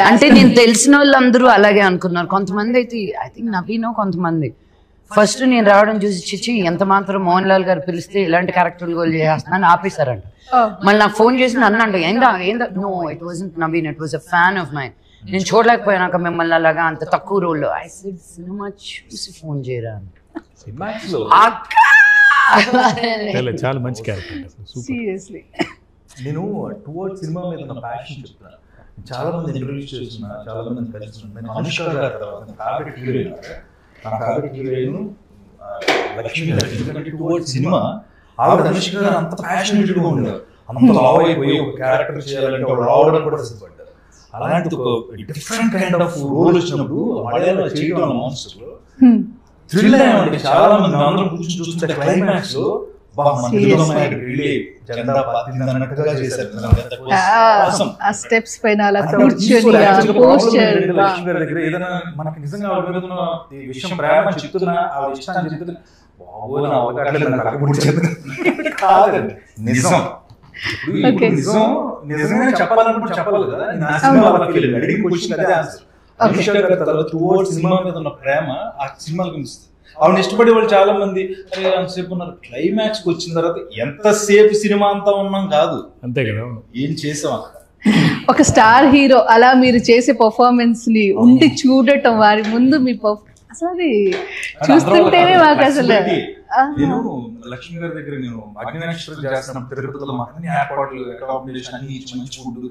అంటే నేను తెలిసిన వాళ్ళందరూ అలాగే అనుకున్నారు. కొంతమంది అయితే ఐ థింక్ నవీనో కొంతమంది ఫస్ట్ నేను రావడం చూసి చిచ్చి ఎంత మాత్రం మోహన్ లాల్ గారు పిలిస్తే ఇలాంటి క్యారెక్టర్లు గోల్ చేస్తున్నాను ఆపేశారంట. మళ్ళీ నాకు ఫోన్ చేసి నన్ను అంట ఏందా no it wasn't Naveen, it was a fan of mine. నేను చూడలేకపోయాక మిమ్మల్ని అలాగా అంత తక్కువ రోల్లో. ఐ సెడ్ సినిమా చూసి ఫోన్ చేయరా. చాలా మంచి క్యారెక్టర్. సీరియస్లీ నేను టువర్డ్స్ సినిమా మీద నా ప్యాషన్ చెప్తాను. చాలా మంది ఇంటర్వ్యూస్ చేస్తున్నా, చాలా మంది కలిసి అనుష్క గారు తర్వాత ఫేవరెట్ హీరోయిన్, నా ఫేవరెట్ హీరోయిన్ లక్ష్మి గారు. ఎందుకంటే టువర్డ్స్ సినిమా ఆవిడ అనుష్క గారు అంత ప్యాషనేట్ గా ఉండేవారు. అంత లావ్ అయిపోయి ఒక క్యారెక్టర్ చేయాలంటే ఆవిడ రావడం కూడా సిద్ధపడ్డారు. అలాంటి ఒక డిఫరెంట్ కైండ్ ఆఫ్ రోల్ వచ్చినప్పుడు మలయాళంలో చేయడం మాన్స్టర్ లో థ్రిల్ అయ్యామండి. చాలా మంది అందరం కూర్చొని చూస్తుంటే క్లైమాక్స్ లో స్టెప్స్ పైన అలా దగ్గర ఏదైనా మనకి నిజంగా ఈ విషయం ప్రేమ చెప్తున్నా, ఆవిడ ఇష్టాన్ని చెప్తున్నా, కాదండి నిజం. నిజం నిజంగానే చెప్పాలనుకుంటే చెప్పాలి కదా. అడిగిన క్వశ్చన్ అదే ఆన్సర్. అనుష్క గారి తర్వాత టువర్డ్స్ సినిమా మీద ఉన్న ప్రేమ ఆ సినిమాలు కనిపిస్తుంది. ఆవిడ ఇష్టపడే వాళ్ళు చాలా మంది అరే అంతసేపు ఉన్నారు, క్లైమాక్స్ కి వచ్చిన తర్వాత ఎంతసేపు సినిమా అంతా ఉన్నాం కాదు, అంతే కదా, ఏం చేసాం. ఒక స్టార్ హీరో అలా మీరు చేసే పర్ఫార్మెన్స్ ని ఉండి చూడటం, వారి ముందు మీ అసలు అది చూస్తుంటేనే మాకు అసలు. నేను లక్ష్మి గారి దగ్గర నేను అగ్నివేశ్వరం చేస్తున్నాం తిరుపతిలో, మాకు అన్ని ఏర్పాట్లు, అకామిడేషన్ అన్ని ఇచ్చి మంచి ఫుడ్,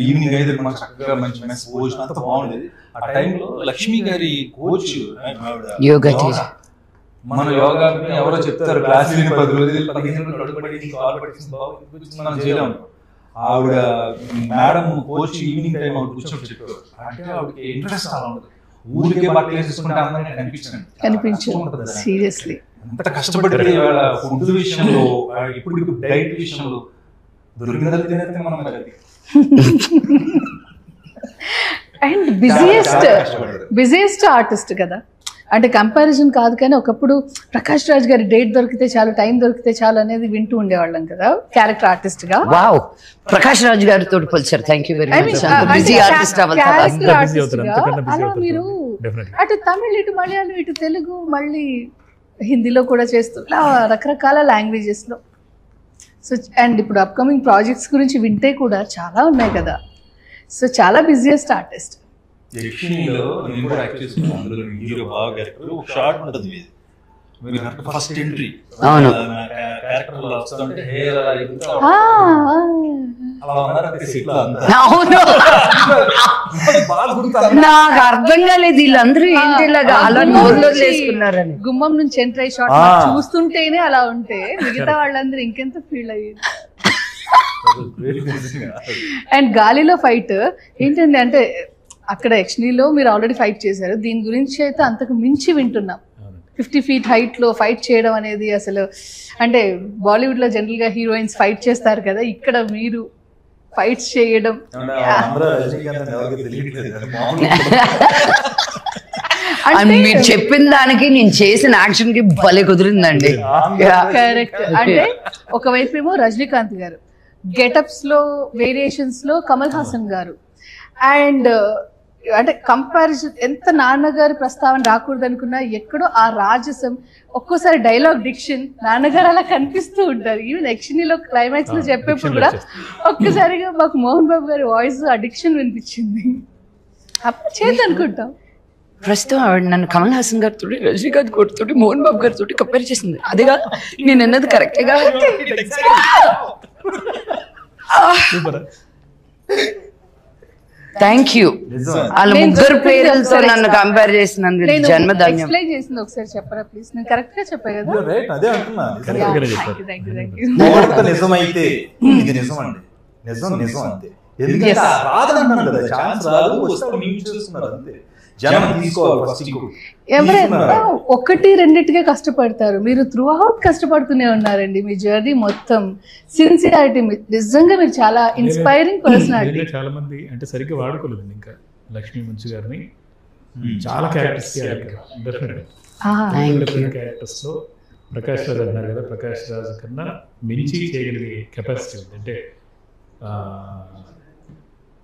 ఈవినింగ్ అయితే మాకు చక్కగా మంచి మెస్ భోజనం అంతా బాగుండేది. ఆ టైంలో లక్ష్మి గారి కోచ్ మన యోగా ఎవరో చెప్తారు క్లాస్ 10 రోజులు 15 రోజులు అడుగుపడి కాల్ పట్టింది మనం చేయలేము. ఆవిడ మేడం కోచ్ ఈవినింగ్ టైం ఆవిడ కూర్చొని చెప్పారు. అంటే ఆవిడకి ఇంట్రెస్ట్ అలా ఉండదు, ఊరికే బట్టలు వేసుకుంటే అందరినీ కనిపించండి. సీరియస్లీ అంత కష్టపడితే ఫుడ్ విషయంలో, ఇప్పుడు డైట్ విషయంలో దొరికినది తినేస్తే మనం అది. అండ్ బిజియెస్ట్ ఆర్టిస్ట్ కదా, అంటే కంపారిజన్ కాదు కానీ ఒకప్పుడు ప్రకాష్ రాజ్ గారి డేట్ దొరికితే చాలు, టైం దొరికితే చాలు అనేది వింటూ ఉండేవాళ్ళం కదా క్యారెక్టర్ ఆర్టిస్ట్ గా. వావ్, ప్రకాష్ రాజ్ గారితో పోల్చారు. Thank you very much. Busy artist అలా మీరు అటు తమిళ్, ఇటు మలయాళం, ఇటు తెలుగు, మళ్ళీ హిందీలో కూడా చేస్తూ ఇలా రకరకాల లాంగ్వేజెస్ లో. సో అండ్ ఇప్పుడు అప్కమింగ్ ప్రాజెక్ట్స్ గురించి వింటే కూడా చాలా ఉన్నాయి కదా. సో చాలా బిజియెస్ట్ ఆర్టిస్ట్. ఫస్ట్ ఎంట్రీ అలా ఉన్నారంటే సెట్ లో అంతా. అవును, బాగా గుర్తు. నాకు అర్థం కాలేదు వీళ్ళందరూ ఏంటి ఇలాగా అలా నోర్లో వేసుకున్నారని. గుమ్మం నుంచి ఎంటర్ అయ్యి షాట్ చూస్తుంటేనే అలా ఉంటే మిగతా వాళ్ళందరూ ఇంకెంత ఫీల్ అయ్యేది. అండ్ గాలిలో ఫైట్ ఏంటండి అంటే అక్కడ యక్షిణిలో మీరు ఆల్రెడీ ఫైట్ చేశారు, దీని గురించి అయితే అంతకు మించి వింటున్నాం. 50 feet హైట్ లో ఫైట్ చేయడం అనేది అసలు అంటే బాలీవుడ్ లో జనరల్ గా హీరోయిన్స్ ఫైట్ చేస్తారు కదా, ఇక్కడ మీరు ఫైట్స్ చేయడం మీరు చెప్పిన దానికి నేను చేసిన యాక్షన్ కి భలే కుదిరిందండి. కరెక్ట్. అంటే ఒకవైపు ఏమో రజనీకాంత్ గారు, గెటప్స్ లో వేరియేషన్స్ లో కమల్ హాసన్ గారు, అండ్ అంటే కంపారిజన్ ఎంత నాన్నగారి ప్రస్తావన రాకూడదు అనుకున్నా ఎక్కడో ఆ రాజసం, ఒక్కోసారి డైలాగ్ డిక్షన్ నాన్నగారు అలా కనిపిస్తూ ఉంటారు. ఈవెన్ యక్షిణిలో క్లైమాక్స్ లో చెప్పేప్పుడు కూడా ఒక్కసారిగా మాకు మోహన్ బాబు గారి వాయిస్ ఆ డిక్షన్ వినిపించింది. అప్పుడు చేద్దాం అనుకుంటాం. ప్రస్తుతం ఆవిడ నన్ను కమల్ హాసన్ గారితో, రజనీకాంత్ గారితో, మోహన్ బాబు గారితో కంపేర్ చేసింది. అదేగా నేను అన్నది కరెక్ట్గా. Thank you. వాళ్ళ ముగ్గురు పేర్లతో నన్ను కంపేర్ చేసినందుకు జన్మధన్యం. ఎక్స్ప్లెయిన్ చేసింది ఒకసారి చెప్పరా ప్లీజ్? నేను కరెక్ట్ గా చెప్పా కదా? అదే అంటున్నా. నిజమైతే ఇది నిజం అండి, నిజం నిజం అంతే. ఎందుకంటే రాదంటున్నాను కదా, ఛాన్స్ రాదు, వస్తే మీరు చూస్తున్నారు అంతే. జనం తీసుకోవాలి ఫస్ట్. ఎవరైనా ఒకటి రెండిటికే కష్టపడతారు, మీరు త్రూ అవుట్ కష్టపడుతూనే ఉన్నారండి. మీ జర్నీ మొత్తం సిన్సియారిటీ, నిజంగా మీరు చాలా ఇన్స్పైరింగ్ పర్సనాలిటీ. చాలా మంది అంటే సరిగ్గా వాడుకోలేదు ఇంకా లక్ష్మీ మంచు గారిని. చాలా క్యారెక్టర్స్ క్యారెక్టర్స్ లో ప్రకాష్ రాజ్ అన్నారు కదా, ప్రకాష్ రాజ్ కన్నా మించి చేయగలిగే కెపాసిటీ ఉంది. అంటే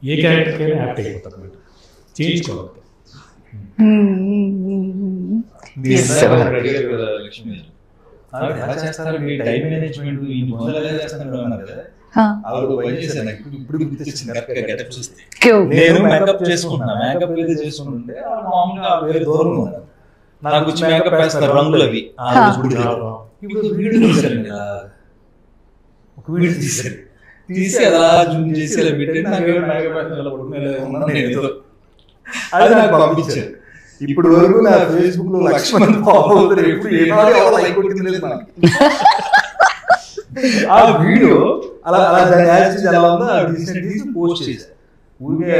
ఏ క్యారెక్టర్కైనా యాప్ట్ అయిపోతారు అన్నమాట, చేయించుకోవాలి. నేను మేకప్ చేసుకుంటున్నా, మేకప్ ఏదో చేసుకుంటుంటే మామూలుగా వేరే దూరం నాకు వచ్చి మేకప్ వేస్తారు రంగులు అవి. ఇప్పుడు వీడియో తీసారు, ఒక వీడియో తీసారు, తీసి అలా జూమ్ చేసి ఇలా పెట్టి నాకు మేకప్ వేస్తారు, అది నాకు పంపించారు. ఇప్పుడు వరకు నా ఫేస్బుక్ లో లక్ష్మణ్ ఆ వీడియో అలా పోస్ట్ చేశారు. ఊరికే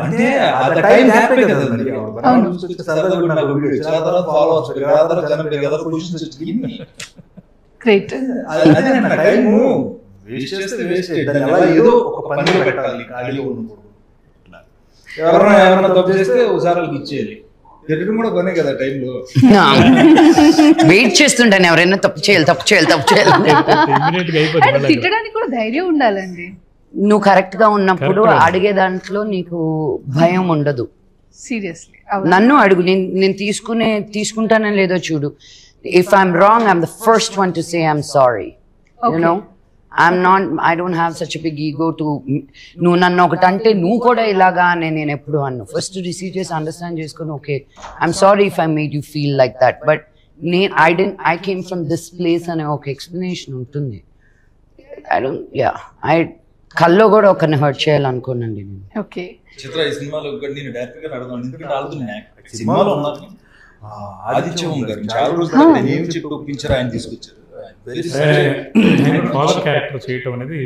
అంటే టైం హ్యాపీ కదా, టైము వేస్ట్ చేస్తే వేస్ట్, ఏదో ఒక పనిలో పెట్టాలి. ఖాళీలో ఉన్నప్పుడు ఎవరైనా తప్పు చేస్తే ఒకసారి ఇచ్చేయాలి. తిట్టడం కూడా పనే కదా టైంలో. వెయిట్ చేస్తుంటాను ఎవరైనా తప్పు చేయాలి, తప్పు చేయాలి, తప్పు చేయాలి. తిట్టడానికి కూడా ధైర్యం ఉండాలండి. నువ్వు కరెక్ట్ గా ఉన్నప్పుడు అడిగే దాంట్లో నీకు భయం ఉండదు. సీరియస్లీ నన్ను అడుగు, నేను తీసుకుంటానని లేదో చూడు. If I'm wrong, I'm the first one to say I'm sorry. You know, I don't have such a big ego to నువ్వు నన్ను ఒకటి అంటే నువ్వు కూడా ఇలాగా అని నేను ఎప్పుడు అన్ను. ఫస్ట్ రిసీవ్ చేసి అండర్స్టాండ్ చేసుకుని okay I'm sorry if I made you feel like that, but I came from this place అనే ఒక ఎక్స్ప్లెనేషన్ ఉంటుంది. కల్లో కూడా ఒకరిని హర్ట్ చేయాలనుకోనండి నేను. ఓకే, చిత్ర ఈ సినిమాలో నేను డైరెక్ట్ గా అడుగుతాను, ఎందుకంటే ఆడుతున్నా సినిమాలో ఉన్నారు ఆదిత్యం గారు చాలా రోజులు నేను చెప్పి ఒప్పించారు, ఆయన తీసుకొచ్చారు. ఫాదర్ క్యారెక్టర్ చేయటం అనేది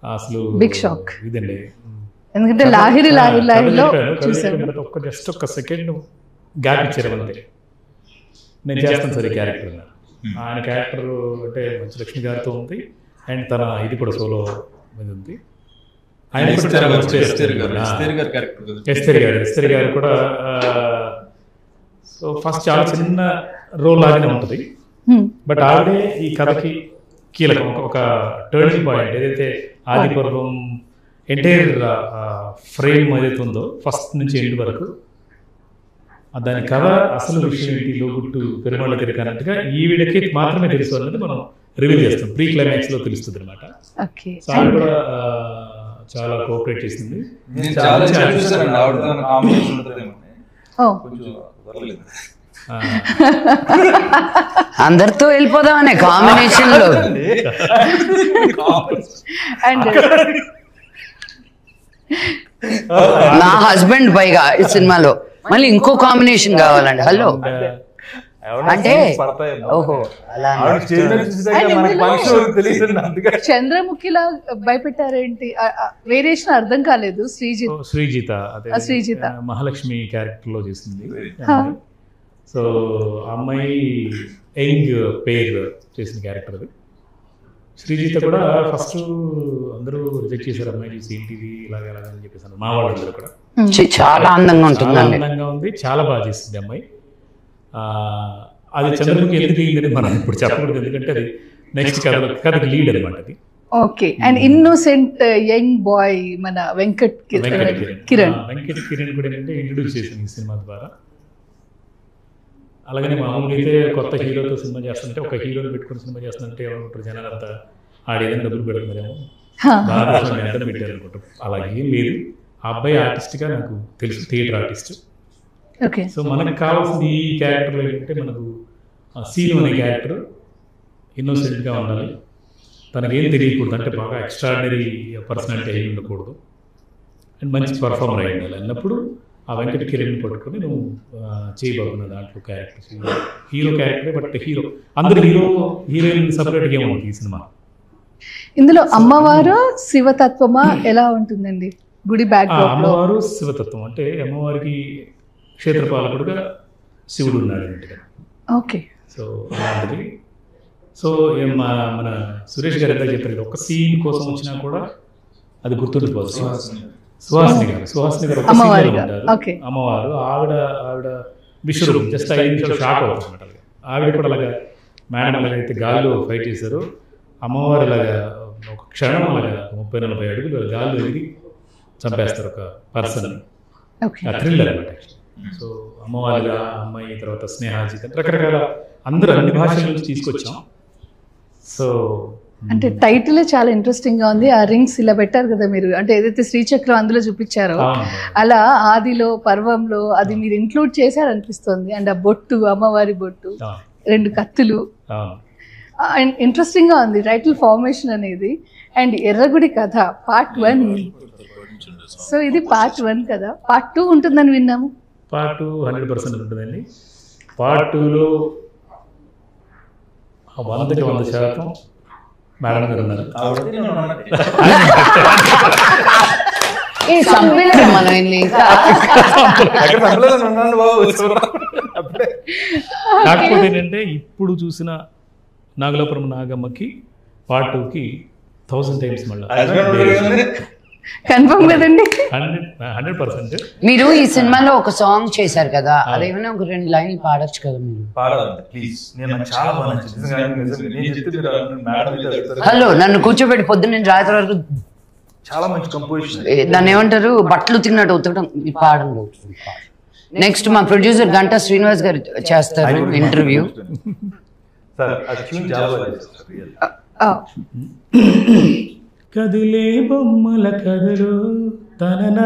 అసలు బిగ్ షాక్ ఇదండి. ఎందుకంటే లాహిరిలో చూసాను, జస్ట్ ఒక సెకండ్ గ్యాప్ ఇచ్చారు అంతే. నేను చేస్తాను సార్ ఈ క్యారెక్టర్. ఆయన క్యారెక్టర్ అంటే మంచి లక్ష్మి గారితో ఉంది, అండ్ తన ఇది కూడా సోలో మీద ఉంది. ఆయన ఎస్తేరి గారు కూడా సో ఫస్ట్ చాలా చిన్న రోల్ లాగానే ఉంటుంది, బట్ ఆవిడే ఈ కథకి కీలకం, ఒక టర్నింగ్ పాయింట్. ఏదైతే ఆది పర్వం ఎంటైర్ ఫ్రేమ్ ఏదైతే ఉందో ఫస్ట్ నుంచి ఎండ్ వరకు దాని కథ అసలు విషయం ఏంటి, లోగుట్టు పెరుమాళ్ళ తిరిగి అన్నట్టుగా ఈవిడకి మాత్రమే తెలుసు అన్నది మనం రివీల్ చేస్తాం. ప్రీ క్లైమాక్స్ లో తెలుస్తుంది అనమాట. ఆవిడ కూడా చాలా కోఆపరేట్ చేసింది. అందరితో వెళ్ళిపోదామనే కాంబినేషన్ లో. అండ్ నా హస్బెండ్ పైగా ఈ సినిమాలో మళ్ళీ ఇంకో కాంబినేషన్ కావాలండి. హలో అంటే ఓహో అలా చంద్రముఖిలా భయపెట్టారేంటి? వేరియేషన్ అర్థం కాలేదు. శ్రీజిత శ్రీజిత మహాలక్ష్మి క్యారెక్టర్ లో చేసింది. సో అమ్మాయి యంగ్ పేర్ చేసిన క్యారెక్టర్ అది. శ్రీజిత కూడా ఫస్ట్ అందరూ రిజెక్ట్ చేశారు, అమ్మాయి చూసి ఏంటిది ఇలాగ అని చెప్పేసి మా వాళ్ళందరూ కూడా. చాలా అందంగా ఉంటుంది, అందంగా ఉంది, చాలా బాగా చేసింది అమ్మాయి. అది చంద్రముఖి ఎందుకు అయిందని మనం ఇప్పుడు చెప్పకూడదు, ఎందుకంటే అది నెక్స్ట్ కథకి లీడ్ అనమాట అది. Okay. And innocent young boy మన వెంకట్ కిరణ్ కూడా ఏంటంటే ఇంట్రడ్యూస్ చేసింది ఈ సినిమా ద్వారా. అలాగనే మామూలుగా అయితే కొత్త హీరోతో సినిమా చేస్తుంటే, ఒక హీరోని పెట్టుకుని సినిమా చేస్తుంటే ఏమనుకుంటారు జనాలు, అంతా ఆడేదని డబ్బులు పెడుతున్నారేమో, బాగా ఎంత పెట్టారు అనుకుంటారు. అలాగే లేదు, ఆ అబ్బాయి ఆర్టిస్ట్గా నాకు తెలుసు, థియేటర్ ఆర్టిస్ట్. సో మనకు కావాల్సింది ఈ క్యారెక్టర్లో ఏంటంటే, మనకు సీను అనే క్యారెక్టర్ ఇన్నోసెంట్గా ఉండాలి, తనకేం తెలియకూడదు, అంటే బాగా ఎక్స్ట్రాడినరీ పర్సనాలిటీ అయి ఉండకూడదు, అండ్ మంచి పర్ఫార్మర్ అయి ఉండాలి అన్నప్పుడు ఆ వెంకట కిరణ్ పట్టుకొని నువ్వు చేయబోతున్న దాంట్లో క్యారెక్టర్స్ హీరో క్యారెక్టరే. బట్ హీరో అందరు హీరోయిన్ సపరేట్గా ఏముంది ఈ సినిమా. ఇందులో అమ్మవారు శివతత్వమా ఎలా ఉంటుందండి? గుడి బ్యాక్ అమ్మవారు శివతత్వం అంటే అమ్మవారికి క్షేత్రపాలకుడుగా శివుడు ఉన్నాడు అన్నట్టుగా. ఓకే. సో అలాంటిది. సో మన సురేష్ గారు ఎంత చెప్పారు, ఒక సీన్ కోసం వచ్చినా కూడా అది గుర్తుండిపోతుంది. సుహాసిని గారు అమ్మవారు, ఆవిడ విశ్వరూపం జస్ట్ 5 నిమిషాలు షాక్ అవుతుంది. ఆవిడ కూడా అలాగా మేడం అలాగైతే గాల్లో ఫైట్ చేశారు, అమ్మవారు అలాగా ఒక క్షణం అలాగా 30-40 అడుగులు గాల్లో ఎదిగి చంపేస్తారు ఒక పర్సన్. థ్రిల్లర్ అనమాట. సో అమ్మవారిగా అమ్మాయి, తర్వాత స్నేహాజిత్, రకరకాల అందరూ అన్ని భాషల నుంచి తీసుకొచ్చాం. సో అంటే టైటిల్ చాలా ఇంట్రెస్టింగ్ గా ఉంది. ఆ రింగ్స్ ఇలా పెట్టారు కదా మీరు, అంటే ఏదైతే శ్రీచక్రం అందులో చూపించారో అలా ఆదిలో పర్వంలో అది మీరు ఇంక్లూడ్ చేశారనిపిస్తుంది. అండ్ ఆ బొట్టు, అమ్మవారి బొట్టు, 2 కత్తులు, ఇంట్రెస్టింగ్ గా ఉంది టైటిల్ ఫార్మేషన్ అనేది. అండ్ ఎర్రగుడి కథ పార్ట్ 1. సో ఇది పార్ట్ 1 కదా, పార్ట్ 2 ఉంటుందని విన్నాము. పార్ట్ 2 100% ఉంటుందండి. పార్ట్ 2లో 100% మేడం గారు ఉన్నారు. కాకపోతే ఏంటంటే ఇప్పుడు చూసిన నాగలాపురం నాగమ్మకి పార్ట్ 2కి 1000 times మళ్ళీ కన్ఫర్మ్ కదండి. 100%. మీరు ఈ సినిమాలో ఒక సాంగ్ చేశారు కదా, అదేమైనా ఒక 2 లైన్లు పాడొచ్చు కదా మీరు. హలో నన్ను కూర్చోబెట్టి పొద్దున్న రాత్రి వరకు చాలా మంచి కంపోజిషన్. దాన్ని ఏమంటారు, బట్టలు తిన్నట్టు ఉతకడం. పాడండి. నెక్స్ట్ మా ప్రొడ్యూసర్ గంటా శ్రీనివాస్ గారు చేస్తారు ఇంటర్వ్యూ. కదిలే బొమ్మల కదులు తన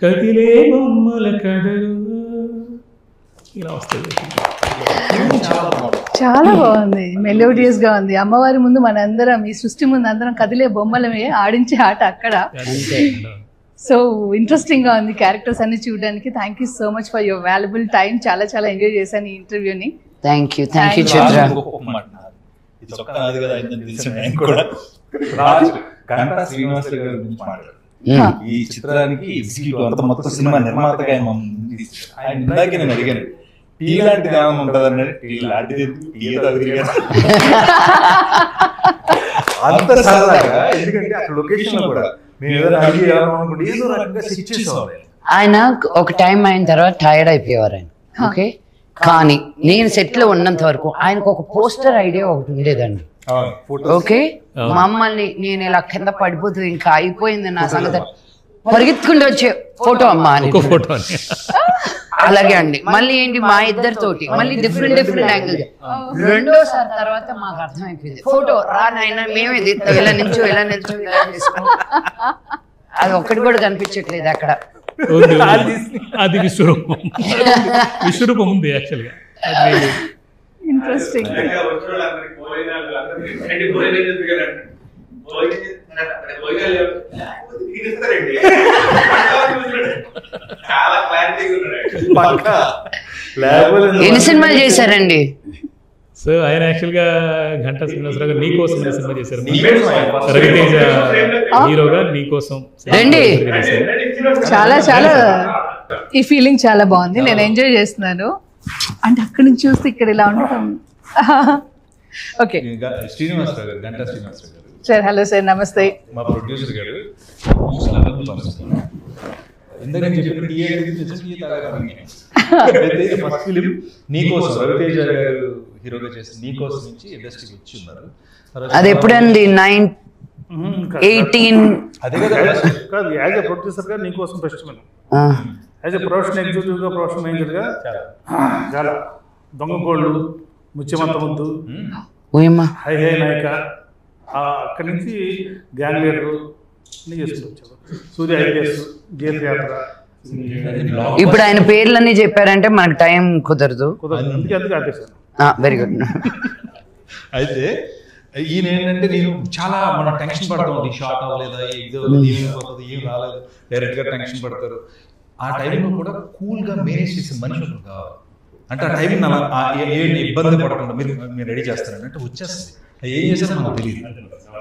కదిలే బొమ్మల కదలు ఇలా వస్తుంది. చాలా బాగుంది, మెలోడియస్ గా ఉంది. అమ్మవారి ముందు మనందరం, ఈ సృష్టి ముందు అందరం కదిలే బొమ్మలమే, ఆడించే ఆట అక్కడ. సో ఇంట్రెస్టింగ్ గా ఉంది క్యారెక్టర్స్ అన్ని చూడడానికి. Thank you so much for your valuable time. చాలా చాలా ఎంజాయ్ చేశాను ఈ ఇంటర్వ్యూని. థ్యాంక్ యూ చిత్ర. గంటా శ్రీనివాస్ గారి గురించి మాట్లాడారు. ఈ చిత్రానికి మొత్తం సినిమా నిర్మాతగా ఆయన ఇందాకే నేను అడిగాను, టీ లాంటిది ఏమైనా ఉంటుంది అన్నది. టీ లాంటిది అంత సరదాగా, ఎందుకంటే అక్కడ లొకేషన్ లో కూడా మేము ఏదైనా అడిగి అనుకుంటే ఏదో రకంగా సెట్ చేసేవాళ్ళు. ఆయన ఒక టైం అయిన తర్వాత టైర్డ్ అయిపోయేవారు ఆయన. ఓకే, కానీ నేను సెట్ లో ఉన్నంత వరకు ఆయనకు ఒక పోస్టర్ ఐడియా ఒకటి ఉండేదండి. ఓకే, మమ్మల్ని నేను ఇలా కింద పడిపోతూ ఇంకా అయిపోయింది నా సంగతి, పరిగెత్తుకుంటూ వచ్చే ఫోటో అమ్మా అని. ఫోటో అలాగే అండి. మళ్ళీ ఏంటి మా ఇద్దరితోటి మళ్ళీ డిఫరెంట్ యాంగిల్. రెండోసారి తర్వాత మాకు అర్థమైపోయింది, ఫోటో రా నాయన మేమే తీస్తాం, ఇలా నిల్చో ఇలా తీసుకో. అది ఒక్కటి కూడా కనిపించట్లేదు అక్కడ. అది విశ్వరూపం. విశ్వరూపం ఉంది యాక్చువల్గా. ఇంట్రెస్టింగ్. ఎన్ని సినిమాలు చేశారండి? సో ఆయన యాక్చువల్గా ఘంటా శ్రీనివాసరావు గారు నీకోసం సినిమా చేశారు. రవితేజ హీరోగా నీకోసం చాలా చాలా ఈ ఫీలింగ్ చాలా బాగుంది, నేను ఎంజాయ్ చేస్తున్నాను. అంటే అక్కడి నుంచి చూస్తే ఇక్కడ ఇలా ఉండటం. ఓకే శ్రీనివాసరావు గారు, గంటా శ్రీనివాసరావు గారు సార్. హలో సార్, నమస్తే. మా ప్రొడ్యూసర్ గారు ఫస్ట్ ఫిలిం నీకోసం రవితేజ గారు హీరోగా చేసి నీకోసం నుంచి ఇండస్ట్రీకి వచ్చి ఉన్నారు. అది ఎప్పుడండి? 18 అదే కదా. కాదు, యాజ్ ఎ ప్రొడ్యూసర్ గా నీకోసం festival, as a professional executive గా, ప్రొఫెషనల్ మేనేజర్ గా చాలా దొంగ గోళ్ళు, ముత్యమంత ముద్దు, హై హై నాయక, అక్కడి నుంచి గ్యాంగ్ లీడర్ అన్ని చేసుకుంటూ వచ్చారు. సూర్య ఐపీఎస్, జీతయాత్ర. ఇప్పుడు ఆయన పేర్లన్నీ చెప్పారంటే మనకు టైం కుదరదు. అందుకే ఆపేశాను. Very good. అయితే ఈయన ఏంటంటే, నేను చాలా మనం టెన్షన్ పడతాం, ఈ షార్ట్ అవ్వలేదా, ఏమైపోతుంది, ఏం రాలేదు, డైరెక్ట్ గా టెన్షన్ పడతారు. ఆ టైంలో కూడా కూల్ గా మేనేజ్ చేసే మనిషి ఉంటుంది కావాలి. అంటే ఆ టైం ఇబ్బంది పడకుండా మీరు రెడీ చేస్తారని అంటే వచ్చేస్తుంది. ఏం చేశారో మనకు తెలియదు.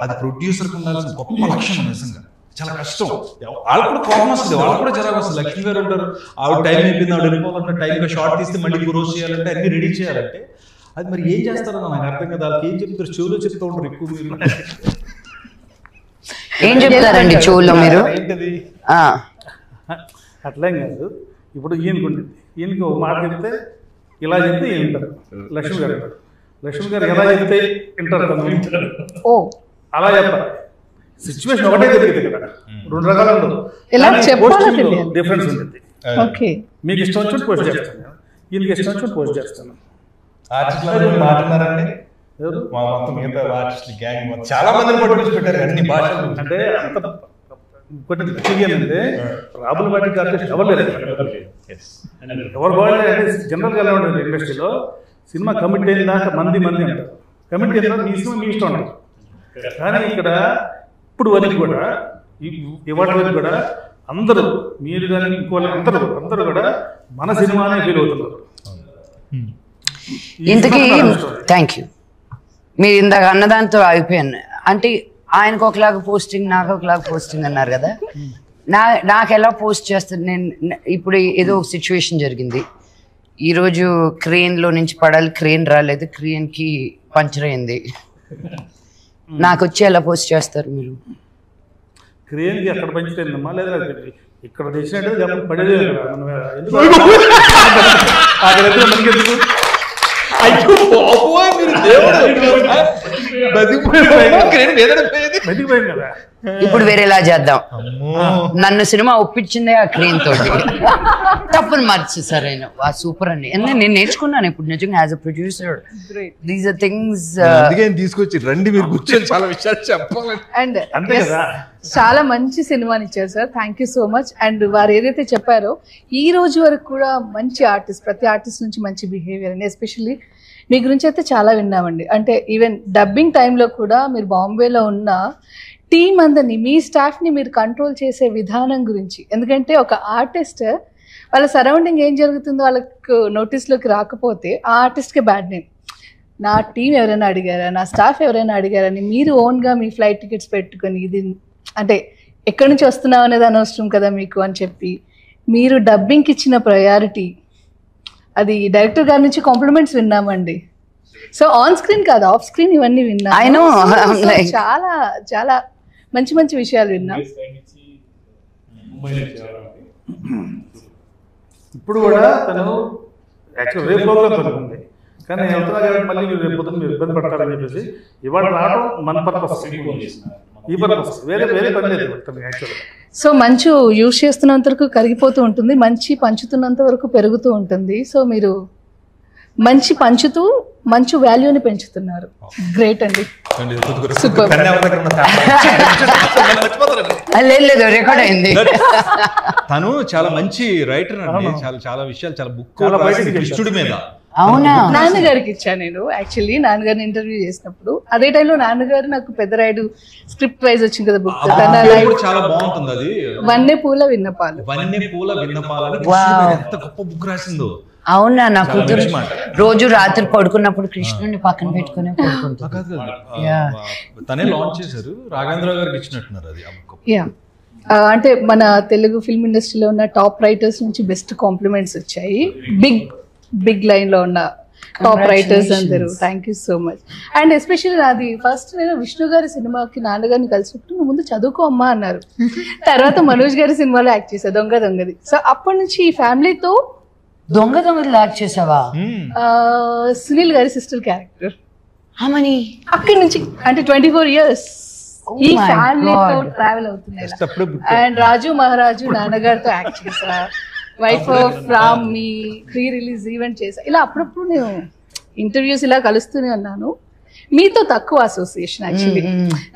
అది ప్రొడ్యూసర్కి ఉండాల్సిన గొప్ప లక్షణం. నిజంగా చాలా కష్టం. వాళ్ళు కూడా కోపం వస్తుంది, వాళ్ళు కూడా జరగ వస్తుంది. లక్ష్మి గారు ఉంటారు, ఆవిడ టైం అయిపోయింది, ఆవిడ వెళ్ళిపోవాలంటే టైంగా షార్ట్ తీస్తే మళ్ళీ రోజు చేయాలంటే అన్ని రెడీ చేయాలంటే అది మరి ఏం చేస్తారో నాకు అర్థం కదా. వాళ్ళకి ఏం చెప్తారు, చెవులో చెప్తూ ఉంటారు ఎక్కువ. మీరు ఏం చెప్తారండి చెవులో మీరు? అట్లేం కాదు. ఇప్పుడు ఈయనకుంటుంది, ఈయనకి ఒక మాట చెప్తే ఇలా చెప్తే వింటారు. లక్ష్మి గారు ఎలా చెప్తే వింటారు, అలా చెప్పాలి. సిచ్యువేషన్ ఒకటే జరిగింది ఇక్కడ, రెండు రకాలు ఉండదు, డిఫరెన్స్ ఉంటుంది. మీకు ఇష్టం వచ్చి పోస్ట్ చేస్తాను, ఈయనకి ఇష్టం వచ్చి పోస్ట్ చేస్తాను. మాట్లాడారండి చాలా మందిని పెట్టారు అన్ని భాషలు. అంటే అంత అంటే రాబుల్ పార్టీ ఆర్టిస్ట్ ఎవరు లేదు, ఎవరు బాగుండే. అంటే జనరల్గా ఎలా ఉంటుంది ఇండస్ట్రీలో, సినిమా కమిట్ అయిన దాకా మంది అంటారు, కమిట్ అయిన తర్వాత మీ సినిమా మీ ఇష్టం అంటారు. కానీ ఇక్కడ ఇప్పుడు వరకు కూడా, ఇవాటి వరకు కూడా అందరూ, మీరు కానీ ఇంకోళ్ళు అందరూ కూడా మన సినిమానే ఫీల్ అవుతున్నారు. ఇంతకీ థ్యాంక్ యూ. మీరు ఇందాక అన్నదాంతో అయిపోయాను. అంటే ఆయనకు ఒకలాగా పోస్టింగ్, నాకు ఒకలాగా పోస్టింగ్ అన్నారు కదా. నాకు ఎలా పోస్ట్ చేస్తాను నేను? ఇప్పుడు ఏదో ఒక సిచ్యువేషన్ జరిగింది, ఈరోజు క్రేన్లో నుంచి పడాలి, క్రేన్ రాలేదు, క్రేన్కి పంచర్ అయింది, నాకు వచ్చి ఎలా పోస్ట్ చేస్తారు మీరు? క్రేన్కి ఎక్కడ పంచర్ అయిందమ్మా, లేదా ఇక్కడ తెచ్చినట్టు పడేది ఇప్పుడు వేరేలా చేద్దాం. నన్ను సినిమా ఒప్పించిందే ఆ క్రేన్ తోటి, తప్పని మార్చేసారు ఆయన. సూపర్ అండి. నేను నేర్చుకున్నాను ఇప్పుడు నిజంగా as a producer. These are things తీసుకొచ్చి రండి మీరు కూర్చొని చాలా విషయాలు చెప్పాలి. అండ్ చాలా మంచి సినిమాని ఇచ్చారు sir, thank you so much. And వారు ఏదైతే చెప్పారో ఈ రోజు వరకు కూడా మంచి ఆర్టిస్ట్, ప్రతి ఆర్టిస్ట్ నుంచి మంచి బిహేవియర్ అండి. ఎస్పెషల్లీ మీ గురించి అయితే చాలా విన్నామండి. అంటే ఈవెన్ డబ్బింగ్ టైంలో కూడా మీరు బాంబేలో ఉన్న టీం అందరినీ, మీ స్టాఫ్ని మీరు కంట్రోల్ చేసే విధానం గురించి. ఎందుకంటే ఒక ఆర్టిస్ట్ వాళ్ళ సరౌండింగ్ ఏం జరుగుతుందో వాళ్ళకు నోటీస్లోకి రాకపోతే ఆ ఆర్టిస్ట్కే బ్యాడ్ నేమ్. నా టీం ఎవరైనా అడిగారా, నా స్టాఫ్ ఎవరైనా అడిగారని మీరు ఓన్గా మీ ఫ్లైట్ టికెట్స్ పెట్టుకొని, ఇది అంటే ఎక్కడి నుంచి వస్తున్నావు అనేది అనవసరం కదా మీకు అని చెప్పి మీరు డబ్బింగ్కి ఇచ్చిన ప్రయారిటీ, అది డైరెక్టర్ గారి నుంచి కాంప్లిమెంట్స్ విన్నామండి. సో ఆన్ స్క్రీన్ కాదు, ఆఫ్ స్క్రీన్ ఇవన్నీ విన్నాము. చాలా చాలా మంచి మంచి విషయాలు విన్నాం. ఇప్పుడు కూడా తను యాక్చువల్ రేపు ప్రోగ్రామ్ ఉంది, కానీ అవతల గారికి మళ్ళీ మీరు రేపు పొద్దున్న మీరు ఇబ్బంది పడతారని చెప్పేసి ఇవాళ రావడం మన పర్పస్, ఈ పర్పస్, వేరే వేరే పని లేదు యాక్చువల్గా. సో మంచు యూజ్ చేస్తున్నంత వరకు కరిగిపోతూ ఉంటుంది, మంచి పంచుతున్నంత వరకు పెరుగుతూ ఉంటుంది. సో మీరు మంచి పంచుతూ మంచు వాల్యూని పెంచుతున్నారు. గ్రేట్ అండి, సూపర్. లేదు రికార్డ్ అయింది. తను చాలా మంచి రైటర్ అండి, చాలా చాలా విషయాలు, చాలా బుక్ కృష్ణుడి మీద. అవునా? నాన్నగారికి ఇచ్చాను నేను యాక్చువల్లీ, నాన్నగారిని ఇంటర్వ్యూ చేసినప్పుడు. అదే టైంలో నాన్నగారు నాకు పెద్ద రాయుడు స్క్రిప్ట్ వైజ్ వచ్చింది కదా బుక్, చాలా బాగుంటుంది అది. వన్నె పూల విన్నపాలు, వన్నె పూల విన్నపాలని ఎంత గొప్ప బుక్ రాసిందో. అవునా? నా కూతురు రోజు రాత్రి పడుకున్నప్పుడు కృష్ణుడిని పక్కన పెట్టుకునే పడుకుంటుంది. తనే లాంచ్ చేశారు, రాఘవేంద్ర గారికి ఇచ్చినట్టున్నారు అది. యా, అంటే మన తెలుగు ఫిల్మ్ ఇండస్ట్రీలో ఉన్న టాప్ రైటర్స్ నుంచి బెస్ట్ కాంప్లిమెంట్స్ వచ్చాయి. బిగ్ లైన్ లో ఉన్న టాప్ రైటర్స్ అందరూ. Thank you so much. And especially నాది ఫస్ట్ నేను విష్ణు గారి సినిమాకి నాన్నగారిని కలిసినప్పుడు నువ్వు ముందు చదువుకో అమ్మా అన్నారు. తర్వాత మనోజ్ గారి సినిమాలో యాక్ట్ చేశా, దొంగది. సో అప్పటి నుంచి ఈ ఫ్యామిలీతో దొంగది యాక్ట్ చేసావా? సునీల్ గారి సిస్టర్ క్యారెక్టర్. అక్కడి నుంచి అంటే 24 years ఈ ఫ్యామిలీతో ట్రావెల్ అవుతున్నాయి. అండ్ రాజు మహారాజు నాన్నగారితో యాక్ట్ చేసా, wife of Ram me pre release event చేసా. ఇలా అప్పుడప్పుడు నేను ఇంటర్వ్యూస్ ఇలా కలుస్తూనే ఉన్నాను. మీతో తక్కువ అసోసియేషన్ యాక్చువల్లీ.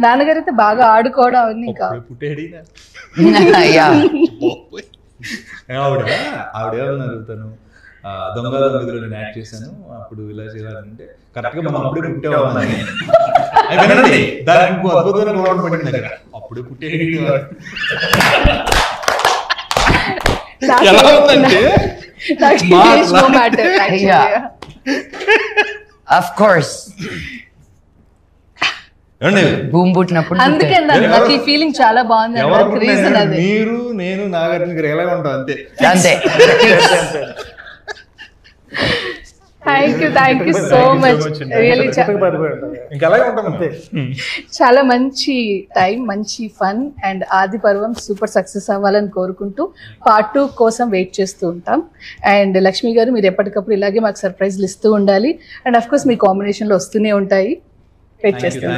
నాన్నగారు అయితే బాగా ఆడుకోవడం అవన్నీ కాదు. ఆవిడేమన్నారు, తను దొంగలో నేను యాక్ట్ చేశాను అప్పుడు ఇలా చేయాలంటే కరెక్ట్ గా మనం అప్పుడే పుట్టేవాళ్ళని. దానికి ఇంకో అద్భుతమైన గౌరవం పడింది దగ్గర. అప్పుడే పుట్టేది ఎలా ఉందంటే ఆఫ్ కోర్స్ భూమి పుట్టినప్పుడు. అందుకే నాకు ఈ ఫీలింగ్ చాలా బాగుంది. రీజన్ అదే, మీరు నేను నాగార్జున ఎలా ఉంటాం అంతే. Thank you so much. Really చాలా మంచి టైం, మంచి ఫన్. అండ్ ఆది పర్వం సూపర్ సక్సెస్ అవ్వాలని కోరుకుంటూ పార్ట్ 2 కోసం వెయిట్ చేస్తూ ఉంటాం. అండ్ లక్ష్మి గారు మీరు ఎప్పటికప్పుడు ఇలాగే మాకు సర్ప్రైజ్లు ఇస్తూ ఉండాలి. అండ్ అఫ్ కోర్స్ మీ కాంబినేషన్లో వస్తూనే ఉంటాయి, వెయిట్ చేస్తాం.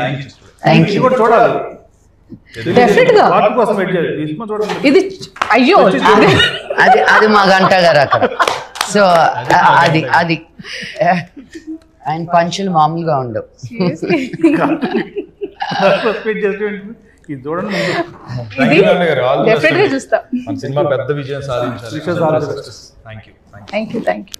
డెఫినెట్ గా ఇది అయ్యో అది మా గంట గారు అక్కడ. సో అది ఆయన పంచులు మామూలుగా ఉండవు. డెఫినెట్ గా చూస్తాం. సినిమా పెద్ద విజయం సాధించాలి. Thank you.